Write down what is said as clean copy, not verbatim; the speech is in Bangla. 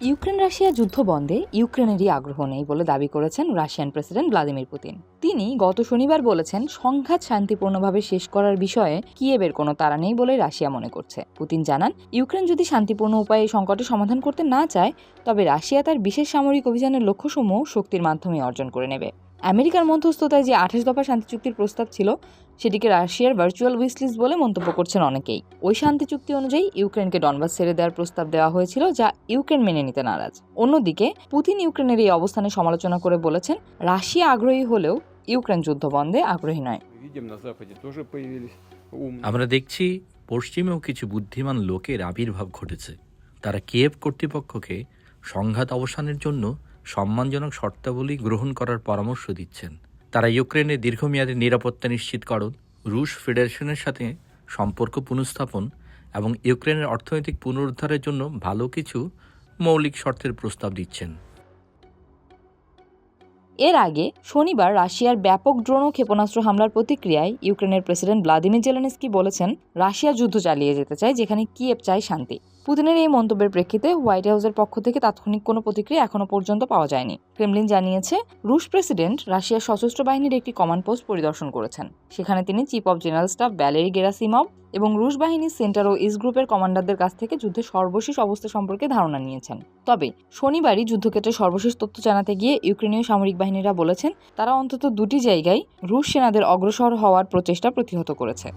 ইউক্রেন রাশিয়া যুদ্ধ বন্ধে ইউক্রেনেরই আগ্রহ নেই বলে দাবি করেছেন রাশিয়ান প্রেসিডেন্ট ভ্লাদিমির পুতিন। তিনি গত শনিবার বলেছেন, সংঘাত শান্তিপূর্ণভাবে শেষ করার বিষয়ে কিয়েভের কোনো তাড়া নেই বলে রাশিয়া মনে করছে। পুতিন জানান, ইউক্রেন যদি শান্তিপূর্ণ উপায়ে সংকটের সমাধান করতে না চায়, তবে রাশিয়া তার বিশেষ সামরিক অভিযানের লক্ষ্যসমূহ শক্তির মাধ্যমে অর্জন করে নেবে। আমেরিকার মধ্যস্থতায় যে 28 দফা শান্তি চুক্তির প্রস্তাব ছিল, সেটিকে রাশিয়ার ভার্চুয়াল উইশলিস্ট বলে মন্তব্য করছেন অনেকেই। ওই শান্তি চুক্তি অনুযায়ী ইউক্রেনকে ডনবাস ছেড়ে দেওয়ার প্রস্তাব দেওয়া হয়েছিল, যা ইউক্রেন মেনে নিতে নারাজ। অন্যদিকে পুতিন ইউক্রেনের এই অবস্থানের সমালোচনা করে বলেছেন, রাশিয়া আগ্রহী হলেও ইউক্রেন যুদ্ধ বন্ধে আগ্রহী নয়। আমরা দেখছি পশ্চিমেও কিছু বুদ্ধিমান লোকের আবির্ভাব ঘটেছে। তারা কিয়েভ কর্তৃপক্ষকে সংঘাত অবসানের জন্য সম্মানজনক শর্তাবলী গ্রহণ করার পরামর্শ দিচ্ছেন। তারা ইউক্রেনের দীর্ঘমেয়াদী নিরাপত্তা নিশ্চিতকরণ, রুশ ফেডারেশনের সাথে সম্পর্ক পুনঃস্থাপন এবং ইউক্রেনের অর্থনৈতিক পুনরুদ্ধারের জন্য ভালো কিছু মৌলিক শর্তের প্রস্তাব দিচ্ছেন। এর আগে শনিবার রাশিয়ার ব্যাপক ড্রোন ও ক্ষেপণাস্ত্র হামলার প্রতিক্রিয়ায় ইউক্রেনের প্রেসিডেন্ট ভ্লাদিমির জেলেনস্কি বলেছেন, রাশিয়া যুদ্ধ চালিয়ে যেতে চায় যেখানে কিয়েভ চায় শান্তি। পুতিনের এই মন্তব্যের প্রেক্ষিতে হোয়াইট হাউসের পক্ষ থেকে তাৎক্ষণিক কোনো প্রতিক্রিয়া এখনো পর্যন্ত পাওয়া যায়নি। ক্রেমলিন জানিয়েছে, রুশ প্রেসিডেন্ট রাশিয়ার সশস্ত্র বাহিনীর একটি কমান্ড পোস্ট পরিদর্শন করেছেন। সেখানে তিনি chief of general staff Valery Gerasimov এবং রুশ বাহিনীর সেন্টার ও ইস্ট গ্রুপের কমান্ডারদের কাছ থেকে যুদ্ধের সর্বশেষ অবস্থা সম্পর্কে ধারণা নিয়েছেন। তবে শনিবারই যুদ্ধক্ষেত্রে সর্বশেষ তথ্য জানাতে গিয়ে ইউক্রেনীয় সামরিক বাহিনীরা বলেছেন, তারা অন্তত দুটি জায়গায় রুশ সেনাদের অগ্রসর হওয়ার প্রচেষ্টা প্রতিহত করেছে।